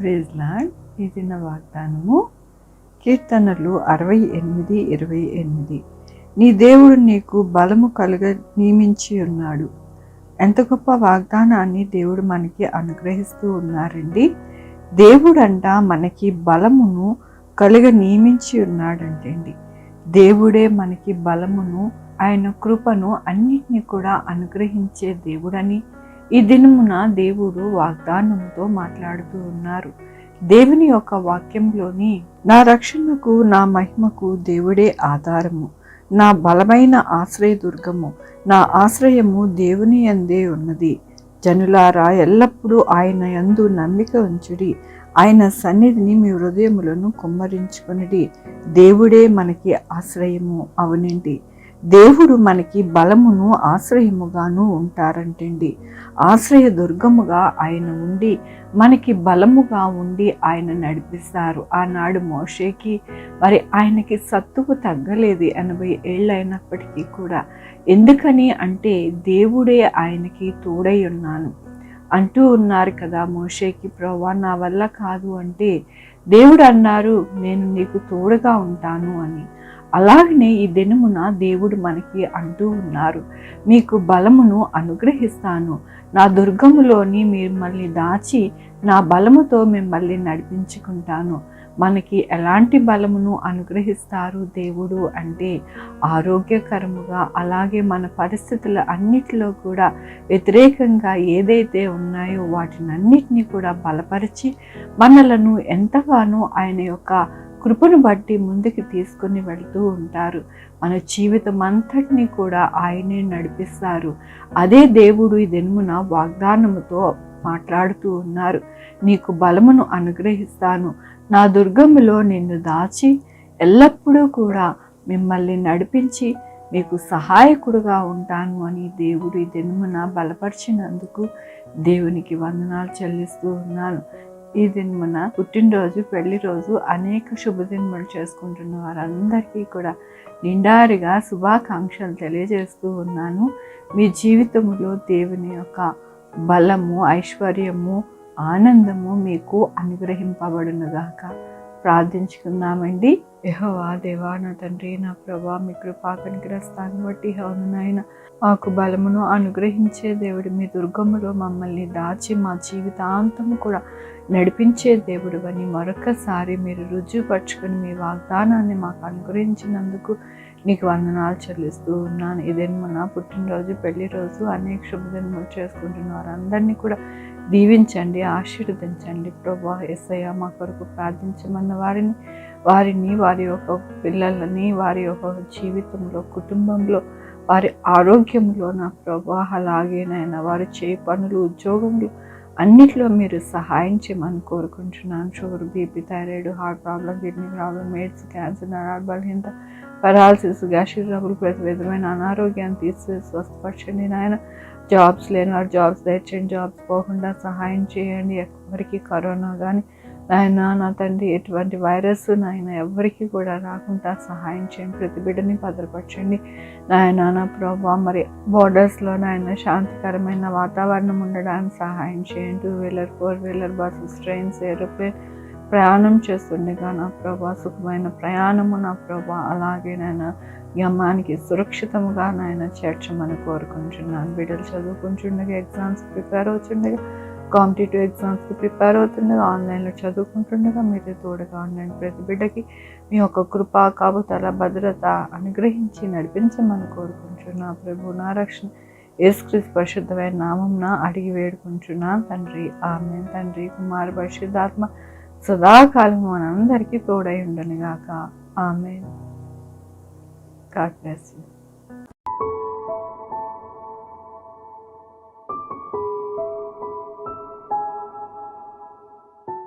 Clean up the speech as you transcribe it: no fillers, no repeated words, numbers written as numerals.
Praise lord. ఈ చిన్న వాగ్దానము కీర్తనలు 68:28. నీ దేవుడు నీకు బలము కలుగ నియమించి ఉన్నాడు. ఎంత గొప్ప వాగ్దానాన్ని దేవుడు మనకి అనుగ్రహిస్తూ ఉన్నారండి. దేవుడంట మనకి బలమును కలుగ నియమించి ఉన్నాడంటండి. దేవుడే మనకి బలమును, ఆయన కృపను అన్నిటినీ కూడా అనుగ్రహించే దేవుడని ఈ దినమున దేవుడు వాగ్దానముతో మాట్లాడుతూ ఉన్నారు. దేవుని యొక్క వాక్యంలోని నా రక్షణకు, నా మహిమకు దేవుడే ఆధారము, నా బలమైన ఆశ్రయదుర్గము, నా ఆశ్రయము దేవుని యందే ఉన్నది. జనులారా, ఎల్లప్పుడూ ఆయన యందు నమ్మిక ఉంచుడి, ఆయన సన్నిధిని మీ హృదయములను కుమ్మరించుకొనిడి. దేవుడే మనకి ఆశ్రయము. అవునండి, దేవుడు మనకి బలమును ఆశ్రయముగాను ఉంటారంటండి. ఆశ్రయ దుర్గముగా ఆయన ఉండి మనకి బలముగా ఉండి ఆయన నడిపిస్తారు. ఆనాడు మోషేకి మరి ఆయనకి సత్తువు తగ్గలేదు 80 ఏళ్ళు అయినప్పటికీ కూడా. ఎందుకని అంటే దేవుడే ఆయనకి తోడై ఉన్నాను అంటూ ఉన్నారు కదా మోషేకి. ప్రభువా, నా వల్ల కాదు అంటే దేవుడు అన్నారు, నేను నీకు తోడుగా ఉంటాను అని. అలాగనే ఈ దినమున దేవుడు మనకి అంటూ ఉన్నారు, మీకు బలమును అనుగ్రహిస్తాను, నా దుర్గములోని మిమ్మల్ని దాచి నా బలముతో మిమ్మల్ని నడిపించుకుంటాను. మనకి ఎలాంటి బలమును అనుగ్రహిస్తారు దేవుడు అంటే ఆరోగ్యకరముగా, అలాగే మన పరిస్థితుల అన్నిటిలో కూడా వ్యతిరేకంగా ఏదైతే ఉన్నాయో వాటినన్నిటినీ కూడా బలపరిచి మనలను ఎంతగానో ఆయన యొక్క కృపను బట్టి ముందుకు తీసుకుని వెళ్తూ ఉంటారు. మన జీవితం అంతటినీ కూడా ఆయనే నడిపిస్తారు. అదే దేవుడు ఈ దినమున వాగ్దానముతో మాట్లాడుతూ ఉన్నారు, నీకు బలమును అనుగ్రహిస్తాను, నా దుర్గములో నిన్ను దాచి ఎల్లప్పుడూ కూడా మిమ్మల్ని నడిపించి మీకు సహాయకుడుగా ఉంటాను అని దేవుడు ఈ దినమున బలపరిచినందుకు దేవునికి వందనాలు చెల్లిస్తూ ఉన్నాను. ఈ దినమున పుట్టినరోజు, పెళ్లి రోజు, అనేక శుభదినములు చేసుకుంటున్న వారందరికీ కూడా నిండారుగా శుభాకాంక్షలు తెలియజేస్తూ ఉన్నాను. మీ జీవితంలో దేవుని యొక్క బలము, ఐశ్వర్యము, ఆనందము మీకు అనుగ్రహింపబడునుగాక. ప్రార్థించుకుందామండి. యెహోవా దేవా, నా తండ్రి, నా ప్రభా, మీ కృపా కనికరిస్తాను బట్టి అవును నాయన, మాకు బలమును అనుగ్రహించే దేవుడు, మీ దుర్గములో మమ్మల్ని దాచి మా జీవితాంతము కూడా నడిపించే దేవుడు అని మరొకసారి మీరు రుజువుపరుచుకొని మీ వాగ్దానాన్ని మాకు అనుగ్రహించినందుకు నీకు వందనాలు చెల్లిస్తూ ఉన్నాను. ఇదేమన్నా పుట్టినరోజు, పెళ్లి రోజు, అనేక శుభదినములు చేసుకుంటున్న వారందరినీ కూడా దీవించండి, ఆశీర్వదించండి. ప్రభా యేసయ్య, మా కొరకు ప్రార్థించమన్న వారిని వారి యొక్క పిల్లలని, వారి యొక్క జీవితంలో, కుటుంబంలో, వారి ఆరోగ్యంలో నా ప్రభా, అలాగేనైనా వారు చేయ పనులు, ఉద్యోగంలో అన్నిట్లో మీరు సహాయం చేయమని కోరుకుంటున్నాను. Sugar, BP, thyroid, heart problem, kidney problem, AIDS, cancer, నరాల బలహీనత, పెరాలసిస్, గ్యాస్ట్రిక్ ట్రబుల్, ప్రతి విధమైన అనారోగ్యాన్ని తీసి స్వస్థపరచండి నాయన. జాబ్స్ లేని వారు జాబ్స్ తెచ్చండి, జాబ్స్ పోకుండా సహాయం చేయండి. ఎవరికి కరోనా కానీ నాయన, నా తండ్రి, ఎటువంటి వైరస్ నాయన ఎవరికి కూడా రాకుండా సహాయం చేయండి. ప్రతి బిడ్డని భద్రపరచండి నాయన. నా ప్రభా, మరి బోర్డర్స్లో నాయన శాంతికరమైన వాతావరణం ఉండడానికి సహాయం చేయండి. 2 wheeler, 4 wheeler, buses, trains, aeroplane ప్రయాణం చేస్తుండగా నా ప్రభా సుఖమైన ప్రయాణము నా ప్రభా, అలాగే నాయన యమ్మానికి సురక్షితముగా నాయన చేర్చమని కోరుకుంటున్నాను. బిడ్డలు చదువుకుంటుండగా, ఎగ్జామ్స్ ప్రిపేర్ అవుతుండగా, కాంపిటేటివ్ ఎగ్జామ్స్కి ప్రిపేర్ అవుతుండగా, ఆన్లైన్లో చదువుకుంటుండగా మీరు తోడుగా ఉండండి. ప్రతి బిడ్డకి మీ యొక్క కృపా కాపుదల, భద్రత అనుగ్రహించి నడిపించమని కోరుకుంటున్నా. ప్రభు, నా రక్షణ యేసుక్రీస్తు పరిశుద్ధమైన నామమున అడిగి వేడుకుంటున్నాను తండ్రి. ఆమేన్. తండ్రి, కుమార, పరిశుద్ధాత్మ సదాకాలం మనందరికీ తోడై ఉండనుగాక. ఆమేన్. God bless you.